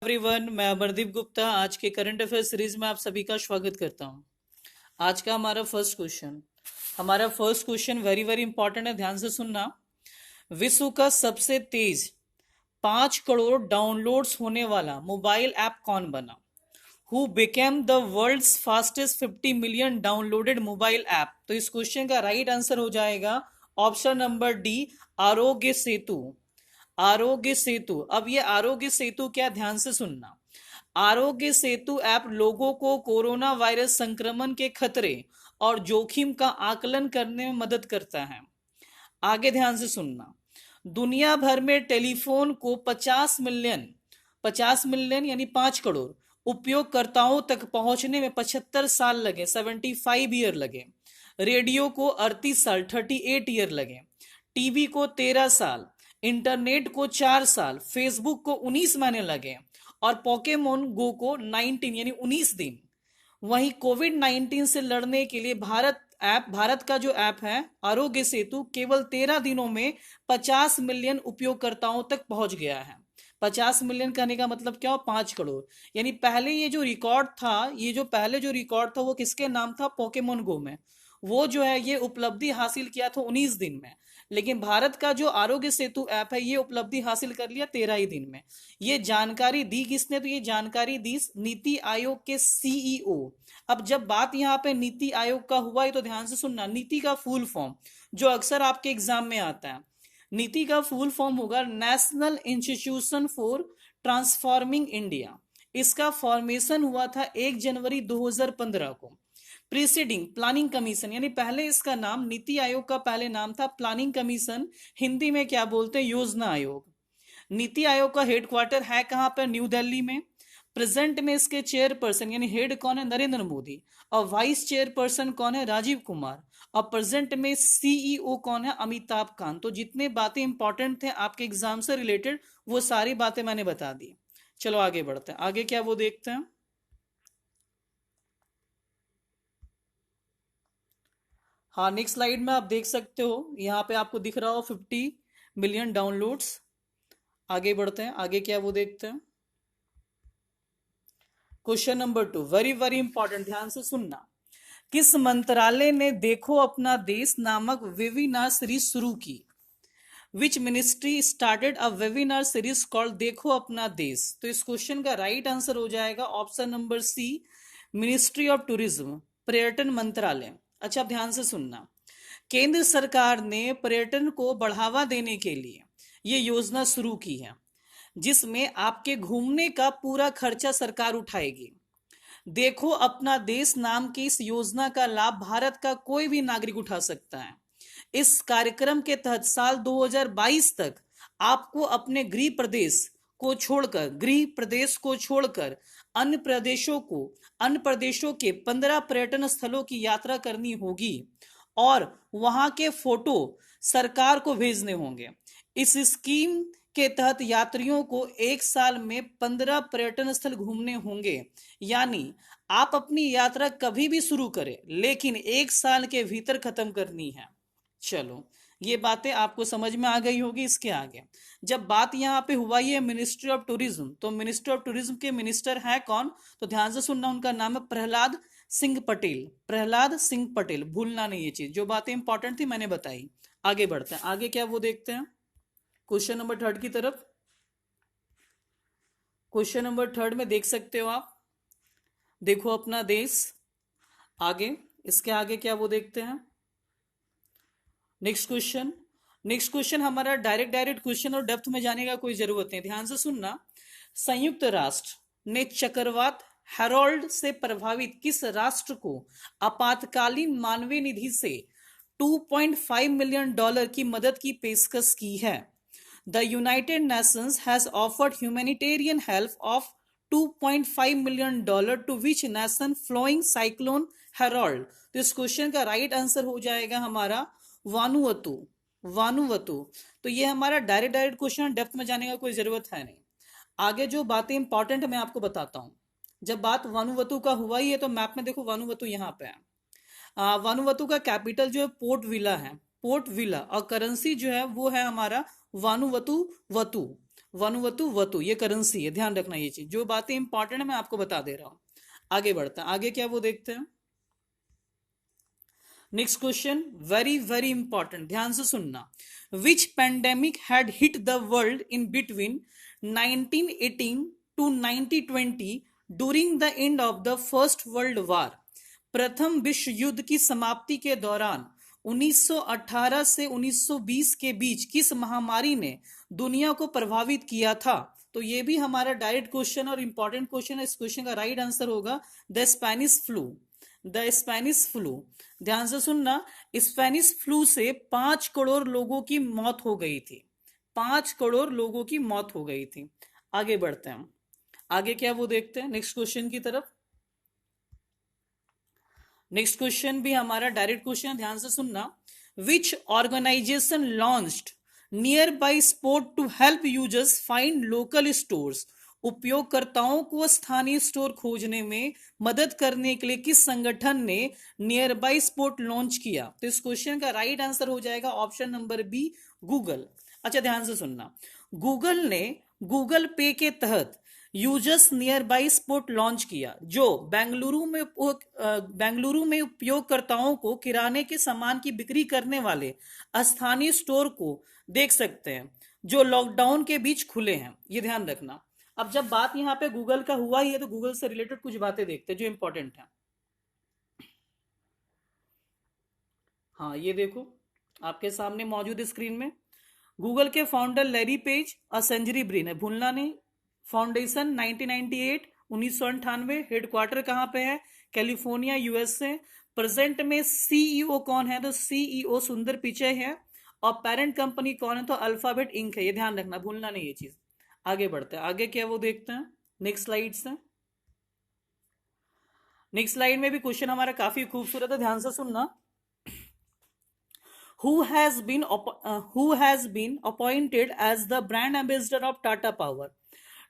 Everyone, मैं अमरदीप गुप्ता आज के करंट अफेयर सीरीज में आप सभी का स्वागत करता हूं। आज का हमारा first question very very important है, ध्यान से सुनना। विश्व का सबसे तेज 5 करोड़ डाउनलोड्स होने वाला मोबाइल ऐप कौन बना? Who became the world's fastest 50 million downloaded mobile app? तो इस क्वेश्चन का राइट आंसर हो जाएगा option number D, Aarogya Setu. Aarogya Setu. अब ये आरोग्य सेतु क्या, ध्यान से सुनना। आरोग्य सेतु ऐप लोगों को कोरोना वायरस संक्रमण के खतरे और जोखिम का आकलन करने में मदद करता है। आगे ध्यान से सुनना। दुनिया भर में टेलीफोन को 50 मिलियन यानी 5 करोड़ उपयोगकर्ताओं तक पहुंचने में 75 साल लगे, 75 ईयर लगे। रेडियो को 38 साल, 38 ईयर लगे। टीवी को 13 साल, इंटरनेट को 4 साल, फेसबुक को 19 महीने लगे और पोकेमोन गो को 19 यानी 19 दिन। वहीं कोविड-19 से लड़ने के लिए भारत का जो ऐप है आरोग्य सेतु, केवल 13 दिनों में 50 मिलियन उपयोगकर्ताओं तक पहुंच गया है। 50 मिलियन कहने का मतलब क्या हो, 5 करोड़। यानी पहले पहले जो रिकॉर्ड था वो किसके नाम था? पोकेमोन गो में। वो जो है ये उपलब्धि हासिल किया था 19 दिन में, लेकिन भारत का जो आरोग्य सेतु ऐप है ये उपलब्धि हासिल कर लिया 13 ही दिन में। ये जानकारी दी किसने? तो ये जानकारी दी नीति आयोग के सीईओ। अब जब बात यहाँ पे नीति आयोग का हुआ है तो ध्यान से सुनना। नीति का फुल फॉर्म जो अक्सर आपके एग्जाम में आता है, नीति का फुल फॉर्म होगा national institution for transforming India. इसका फॉर्मेशन हुआ था 1 जनवरी 2015 को। प्रीसीडिंग प्लानिंग कमीशन, यानी पहले इसका नाम, नीति आयोग का पहले नाम था प्लानिंग कमीशन, हिंदी में क्या बोलते हैं? योजना आयोग। नीति आयोग का हेडक्वार्टर है कहां पर? न्यू दिल्ली में। प्रेजेंट में इसके चेयरपर्सन यानी हेड कौन है? नरेंद्र मोदी। और वाइस चेयरपर्सन कौन है? राजीव कुमार। और प्रेजेंट में सीईओ कौन है? अमिताभ कांत। तो जितने बातें इंपॉर्टेंट थे आपके एग्जाम से रिलेटेड वो सारी बातें मैंने बता दी। चलो आगे बढ़ते हैं। आगे क्या वो देखते हैं। हाँ, नेक्स्ट स्लाइड में आप देख सकते हो, यहाँ पे आपको दिख रहा हो 50 मिलियन डाउनलोड्स। आगे बढ़ते हैं। आगे क्या वो देखते हैं। Question number 2 very very important, ध्यान से सुनना। किस मंत्रालय ने देखो अपना देश नामक वेबिनार सीरीज शुरू की? Which ministry started a webinar series called देखो अपना देश? तो इस क्वेश्चन का राइट आंसर हो जाएगा option number C, ministry of tourism, पर्यटन मंत्रालय। अच्छा, अब ध्यान से सुनना। केंद्र सरकार ने पर्यटन को बढ़ावा देने के लिए ये योजना शुरू की है, जिसमें आपके घूमने का पूरा खर्चा सरकार उठाएगी। देखो अपना देश नाम की इस योजना का लाभ भारत का कोई भी नागरिक उठा सकता है। इस कार्यक्रम के तहत साल 2022 तक आपको अपने गृह प्रदेश को छोड़कर अन्य प्रदेशों के 15 पर्यटन स्थलों की यात्रा करनी होगी और वहां के फोटो सरकार को भेजने होंगे। इस स्कीम के तहत यात्रियों को एक साल में 15 पर्यटन स्थल घूमने होंगे। यानी आप अपनी यात्रा कभी भी शुरू करें, लेकिन एक साल के भीतर खत्म करनी है। चलो, ये बातें आपको समझ में आ गई होगी। इसके आगे जब बात यहाँ पे हुआ ये मिनिस्ट्री ऑफ टूरिज्म, तो मिनिस्ट्री ऑफ टूरिज्म के मिनिस्टर है कौन? तो ध्यान से सुनना, उनका नाम है प्रहलाद सिंह पटेल। प्रहलाद सिंह पटेल, भूलना नहीं ये चीज। जो बातें इंपॉर्टेंट थी मैंने बताई। आगे बढ़ते हैं। आगे क्या वो देखते हैं क्वेश्चन नंबर 3 की तरफ। क्वेश्चन नंबर 3 में देख सकते हो आप, देखो अपना देश। आगे इसके आगे क्या वो देखते हैं। नेक्स्ट क्वेश्चन हमारा डायरेक्ट क्वेश्चन और डेप्थ में जाने का कोई जरूरत नहीं, ध्यान से सुनना। संयुक्त राष्ट्र ने चक्रवात हैरोल्ड से प्रभावित किस राष्ट्र को आपातकालीन मानवीय निधि से $2.5 मिलियन की मदद की पेशकश की है? The United Nations has offered humanitarian help of $2.5 million to which nation following cyclone Harold? तो इस क्वेश्चन का राइट आंसर हो जाएगा हमारा वानुवतु। तो ये हमारा डायरेक्ट क्वेश्चन, डेप्थ में जाने का कोई जरूरत है नहीं। आगे जो बातें इंपॉर्टेंट मैं आपको बताता हूं। जब बात वानुवतु का हुआ ही है तो मैप में देखो वानुवतु यहाँ पे है। वानुवतु का कैपिटल जो है पोर्ट विला है, पोर्ट विला। और करेंसी जो है वो है हमारा वानुवतु वतु। वनुवतु वतु ये करेंसी है, ध्यान रखना ये चीज, जो बातें इंपॉर्टेंट है मैं आपको बता दे रहा हूं। आगे बढ़ते हैं, आगे क्या वो देखते हैं। Next question very very important, ध्यान से सुनना। Which pandemic had hit the world in between 1918 to 1920 during the end of the first world war. प्रथम विश्व युद्ध की समाप्ति के दौरान 1918 से 1920 के बीच किस महामारी ने दुनिया को प्रभावित किया था? तो ये भी हमारा डायरेक्ट क्वेश्चन और इंपॉर्टेंट क्वेश्चन है। इस क्वेश्चन का राइट आंसर होगा the Spanish flu. The Spanish flu, ध्यान से सुनना, स्पेनिश फ्लू से 5 करोड़ लोगों की मौत हो गई थी। 5 करोड़ लोगों की मौत हो गई थी। आगे बढ़ते हैं, आगे क्या वो देखते हैं नेक्स्ट क्वेश्चन की तरफ। नेक्स्ट क्वेश्चन भी हमारा डायरेक्ट क्वेश्चन है, ध्यान से सुनना। Which organisation launched nearby spot to help users find local stores. उपयोगकर्ताओं को स्थानीय स्टोर खोजने में मदद करने के लिए किस संगठन ने नियर बाई स्पोर्ट लॉन्च किया? तो इस क्वेश्चन का राइट आंसर हो जाएगा ऑप्शन नंबर बी, गूगल। अच्छा ध्यान से सुनना, गूगल ने गूगल पे के तहत users near by sport launch किया, जो बेंगलुरु में उपयोगकर्ताओं को किराने के सामान की बिक्री करने वाले स्थानीय स्टोर को देख सकते हैं जो लॉकडाउन के बीच खुले हैं। ये ध्यान रखना। अब जब बात यहां पे गूगल का हुआ ही है तो गूगल से रिलेटेड कुछ बातें देखते हैं जो इंपॉर्टेंट है। हाँ ये देखो आपके सामने मौजूद स्क्रीन में, गूगल के फाउंडर लैरी पेज और सेंजरी ब्रिन है, भूलना नहीं। फाउंडेशन 1998 1998, हेडक्वार्टर कहां पे है? California USA. प्रेजेंट में सीईओ कौन है? तो सीईओ सुंदर पिचै है। और पेरेंट कंपनी कौन है? तो अल्फाबेट इंक है। ये ध्यान रखना, भूलना नहीं ये चीज। आगे बढ़ते हैं, आगे क्या वो देखते हैं नेक्स्ट स्लाइड से। नेक्स्ट स्लाइड में भी क्वेश्चन हमारा काफी खूबसूरत है, ध्यान से सुनना। Who has been appointed as the brand ambassador of Tata Power?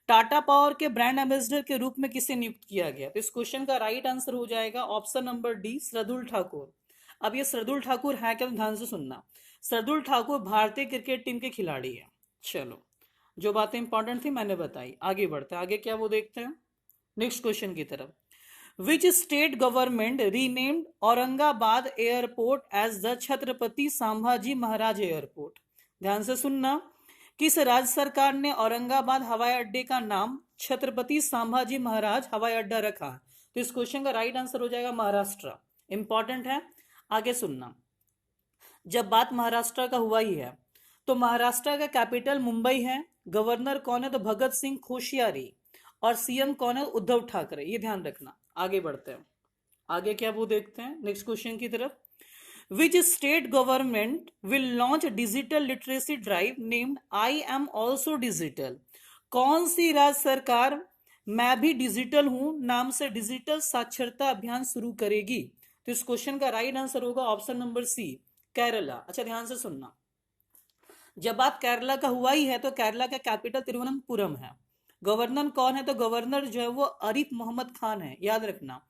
Tata power के ब्रांड एम्बेसडर के रूप में किसे नियुक्त किया गया? तो इस क्वेश्चन का राइट आंसर हो जाएगा option number D, Sardul Thakur. अब ये सरदुल ठाकुर है क्या? ध्यान से सुनना, सरदुल ठाकुर भारतीय क्रिकेट टीम के खिलाड़ी है। चलो, जो बातें इंपॉर्टेंट थी मैंने बताई। आगे बढ़ते हैं, आगे क्या वो देखते हैं नेक्स्ट क्वेश्चन की तरफ। Which state government renamed Aurangabad airport as the Chhatrapati Sambhaji Maharaj airport? ध्यान से सुनना, किस राज्य सरकार ने औरंगाबाद हवाई अड्डे का नाम छत्रपति संभाजी महाराज हवाई अड्डा रखा? तो इस क्वेश्चन का राइट आंसर हो जाएगा महाराष्ट्र। इंपॉर्टेंट है, आगे सुनना। जब बात महाराष्ट्र का हुआ ही है तो महाराष्ट्र का कैपिटल मुंबई है। गवर्नर कौन है? तो भगत सिंह कोश्यारी। और सीएम कौन है? उद्धव ठाकरे। ये ध्यान रखना। आगे बढ़ते हैं, आगे क्या वो देखते हैं नेक्स्ट क्वेश्चन की तरफ। विच state government will launch digital literacy drive named I am also digital? कौन सी राज्य सरकार मैं भी डिजिटल हूं नाम से डिजिटल साक्षरता अभियान शुरू करेगी? तो इस क्वेश्चन का राइट आंसर होगा ऑप्शन नंबर सी, केरला। अच्छा ध्यान से सुनना, जब बात केरला का हुआ ही है तो केरला का कैपिटल तिरुवनंतपुरम है। गवर्नर कौन है? तो गवर्नर जो है वो आरिफ मोहम्मद खान है, याद रखना।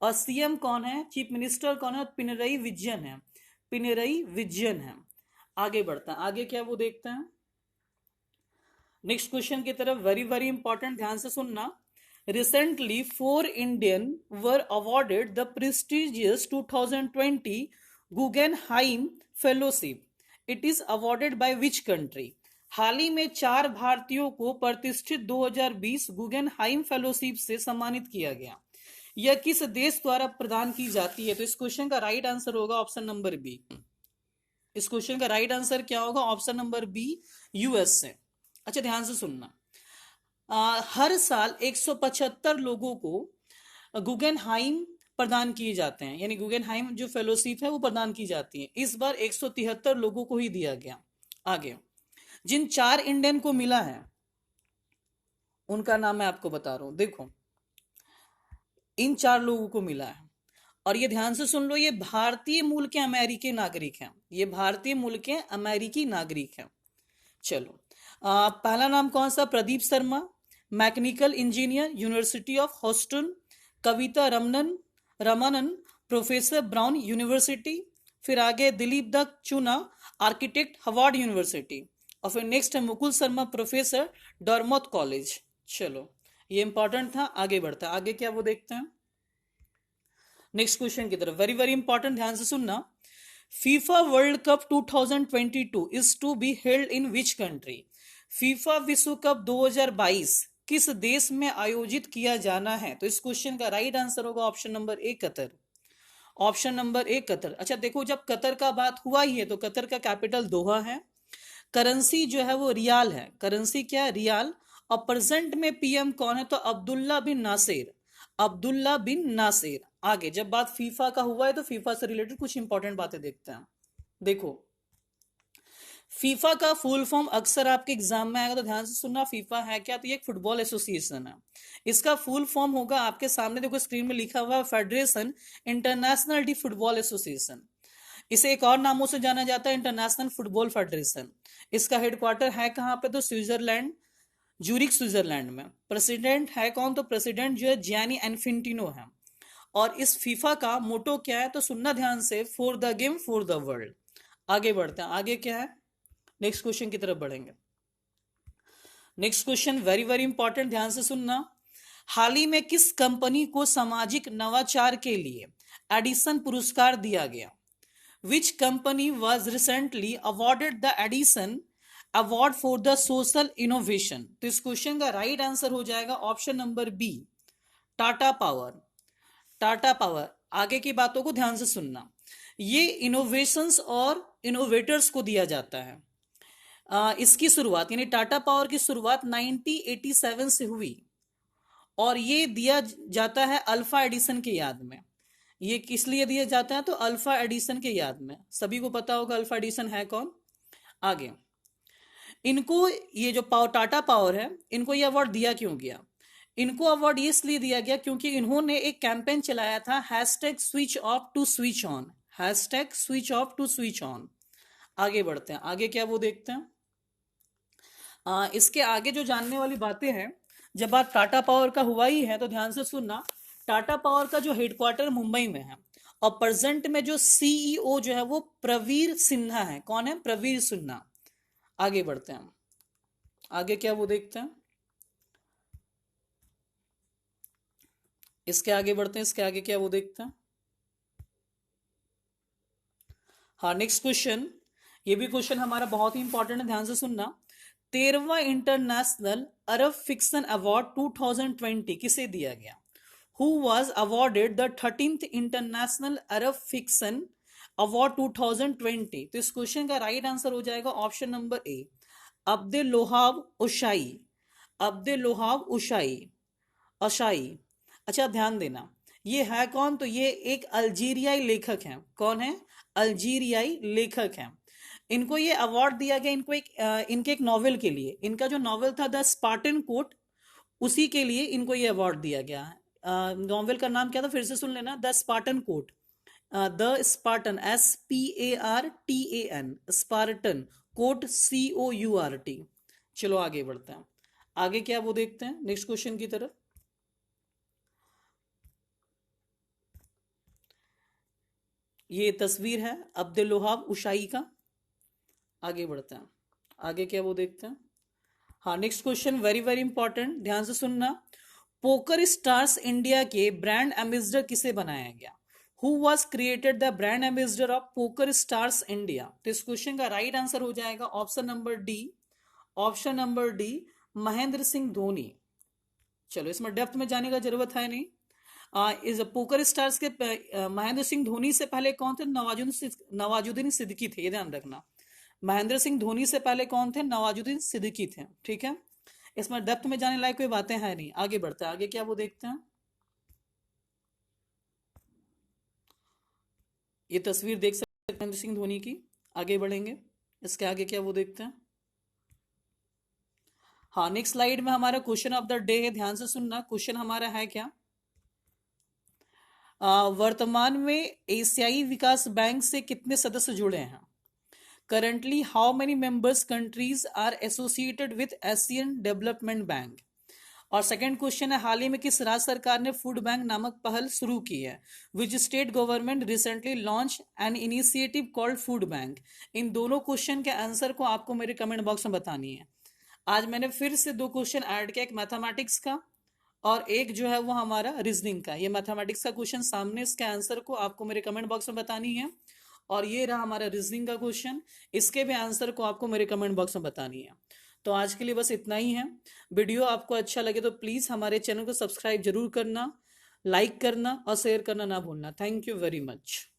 और सीएम कौन है? चीफ मिनिस्टर कौन है? पिनरई विजयन है, पिनरई विजयन है। आगे बढ़ता है, आगे क्या वो देखते हैं नेक्स्ट क्वेश्चन की तरफ। वेरी वेरी इंपॉर्टेंट, ध्यान से सुनना। Recently 4 Indian were awarded the prestigious 2020 Guggenheim fellowship. It is awarded by which country? हाल ही में 4 भारतीयों को प्रतिष्ठित 2020 गुगेनहाइम फेलोशिप से सम्मानित किया गया। यह किस देश द्वारा प्रदान की जाती है? तो इस क्वेश्चन का राइट आंसर होगा ऑप्शन नंबर बी। इस क्वेश्चन का राइट आंसर क्या होगा? Option number B, USA. अच्छा ध्यान से सुनना, हर साल 175 लोगों को गुगेनहाइम प्रदान किए जाते हैं, यानी गुगेनहाइम जो फेलोशिप है वो प्रदान की जाती है। इस बार 173 लोगों को ही दिया गया। आगे जिन 4 इंडियन को मिला है उनका नाम मैं आपको बता रहा हूं। देखो, इन 4 लोगों को मिला है और ये ध्यान से सुन लो, ये भारतीय मूल के अमेरिकी नागरिक हैं। ये भारतीय मूल के अमेरिकी नागरिक हैं। चलो, पहला नाम कौन सा? Pradeep Sharma, mechanical engineer, university of Houston. Kavita Ramanan, professor brown university. फिर आगे दिलीप दत्त चूना, आर्किटेक्ट, हार्वर्ड यूनिवर्सिटी। और फिर नेक्स्ट है मुकुल शर्मा प्रोफेसर, डॉर्मोथ कॉलेज। चलो ये इंपॉर्टेंट था, आगे बढ़ता है। आगे क्या वो देखते हैं नेक्स्ट क्वेश्चन की तरफ। वेरी वेरी इंपॉर्टेंट, ध्यान से सुनना। FIFA world cup 2022 is to be held in which country? FIFA विश्व कप 2022 किस देश में आयोजित किया जाना है? तो इस क्वेश्चन का राइट आंसर होगा ऑप्शन नंबर ए, कतर। ऑप्शन नंबर ए, कतर। अच्छा देखो, जब कतर का बात हुआ ही है तो कतर का कैपिटल दोहा है, करेंसी जो है वो रियाल है, करेंसी क्या है, रियाल। और प्रेजेंट में पीएम कौन है? तो अब्दुल्ला बिन नासिर, अब्दुल्ला बिन नासिर। आगे जब बात फीफा का हुआ है तो फीफा से रिलेटेड कुछ इंपॉर्टेंट बातें देखते हैं। देखो फीफा का फुल फॉर्म अक्सर आपके एग्जाम में आएगा, तो ध्यान से सुनना। फीफा है क्या? तो ये एक फुटबॉल एसोसिएशन है। इसका फुल फॉर्म होगा आपके सामने, देखो स्क्रीन में लिखा हुआ है, federation international D football association. इसे एक और नामों से जाना जाता है, इंटरनेशनल फुटबॉल फेडरेशन। इसका हेडक्वार्टर है कहाँ पे? तो स्विट्जरलैंड, जूरिक स्विट्जरलैंड में। प्रेसिडेंट है कौन? तो प्रेसिडेंट जो है जियानी इन्फेंटिनो है। और इस फीफा का मोटो क्या है? तो सुनना ध्यान से, for the game for the world. आगे बढ़ते हैं, आगे क्या है, नेक्स्ट क्वेश्चन की तरफ बढ़ेंगे। Next question very very important, ध्यान से सुनना। हाल ही में किस कंपनी को सामाजिक नवाचार के लिए एडिसन पुरस्कार दिया गया? Which company was recently awarded the Edison award for the social innovation? तो इस क्वेश्चन का राइट आंसर हो जाएगा option number B, Tata power. Tata power. आगे की बातों को ध्यान से सुनना। ये इनोवेशंस और इनोवेटर्स को दिया जाता है। इसकी शुरुआत यानी टाटा पावर की शुरुआत 1987 से हुई और ये दिया जाता है अल्फा एडिसन के याद में। ये किस लिए दिया जाता है? तो अल्फा एडिसन के याद में। सभी को पता होगा अल्फा एडिसन है कौन। आगे इनको ये जो टाटा पावर है, इनको ये अवार्ड दिया क्यों गया? इनको अवार्ड इसलिए दिया गया क्योंकि इन्होंने एक कैंपेन चलाया था, hashtag switch off to switch on, hashtag switch off to switch on. आगे बढ़ते हैं, आगे क्या वो देखते हैं। इसके आगे जो जानने वाली बातें हैं, जब बात टाटा पावर का हुआ ही है तो ध्यान से सुनना। टाटा पावर का जो हेडक्वार्टर मुंबई में है और प्रेजेंट में जो सीईओ जो है वो प्रवीर सिन्हा है। कौन है? प्रवीर सिन्हा। आगे बढ़ते हैं, आगे क्या वो देखते हैं। इसके आगे बढ़ते हैं, इसके आगे क्या वो देखते हैं। हाँ नेक्स्ट क्वेश्चन, ये भी क्वेश्चन हमारा बहुत ही इंपॉर्टेंट है, ध्यान से सुनना। 13वां इंटरनेशनल अरब फिक्शन अवार्ड 2020 किसे दिया गया? Who was awarded the 13th international Arab fiction award 2020? तो इस क्वेश्चन का राइट आंसर हो जाएगा option number A, Abdelouahab Aissaoui. Abdelouahab Aissaoui, Aissaoui. अच्छा ध्यान देना, ये है कौन? तो ये एक अल्जीरियाई लेखक हैं। कौन है? अल्जीरियाई लेखक हैं। इनको ये अवार्ड दिया गया, इनको इनके एक नॉवेल के लिए। इनका जो नॉवेल था द स्पार्टन कोड, उसी के लिए इनको ये अवार्ड दिया गया है। नॉवेल का नाम क्या था? फिर से सुन लेना, the Spartan code. The Spartan, SPARTAN, Spartan code COURT। चलो आगे बढ़ते हैं, आगे क्या वो देखते हैं नेक्स्ट क्वेश्चन की तरफ। ये तस्वीर है अब्दुल लोहाब उशाई का। आगे बढ़ते हैं, आगे क्या वो देखते हैं। हाँ next question very very important, ध्यान से सुनना। पोकर स्टार्स इंडिया के ब्रांड एम्बेसडर किसे बनाया गया? Who was created the brand ambassador of poker stars India? तो इस क्वेश्चन का राइट आंसर हो जाएगा option number D, option number D, Mahendra Singh Dhoni. चलो इसमें डेप्थ में जाने का जरूरत है नहीं। इस पोकर स्टार्स के महेंद्र सिंह धोनी से पहले कौन थे? नवाजुद्दीन सिद्दीकी थे, ये ध्यान रखना। महेंद्र सिंह धोनी से पहले कौन थे? नवाजुद्दीन सिद्दीकी थे। ठीक है, इसमें डेप्थ में जाने लायक कोई बातें हैं नहीं। आगे बढ़ते हैं, आगे क्या वो देखते हैं। ये तस्वीर देख सकते हैं महेंद्र सिंह धोनी की। आगे बढ़ेंगे, इसके आगे क्या वो देखते हैं। हाँ नेक्स्ट स्लाइड में हमारा क्वेश्चन ऑफ द डे है, ध्यान से सुनना। क्वेश्चन हमारा है क्या? वर्तमान में एशियाई विकास बैंक से कितने सदस्य जुड़े हैं? Currently how many members countries are associated with Asian development bank? और सेकंड क्वेश्चन है, हाल ही में किस राज्य सरकार ने फूड बैंक नामक पहल शुरू की है? Which state government recently launch an initiative called food bank? इन दोनों क्वेश्चन के आंसर को आपको मेरे कमेंट बॉक्स में बतानी है। आज मैंने फिर से दो क्वेश्चन ऐड किया, एक मैथमेटिक्स का और एक जो है वो हमारा रीजनिंग का। ये मैथमेटिक्स का क्वेश्चन सामने, इसके आंसर को आपको मेरे कमेंट बॉक्स में बतानी है, और ये रहा हमारा रीजनिंग का क्वेश्चन, इसके भी आंसर को आपको मेरे कमेंट बॉक्स में बतानी है। तो आज के लिए बस इतना ही है। वीडियो आपको अच्छा लगे तो प्लीज हमारे चैनल को सब्सक्राइब जरूर करना, लाइक करना और शेयर करना ना भूलना। Thank you very much.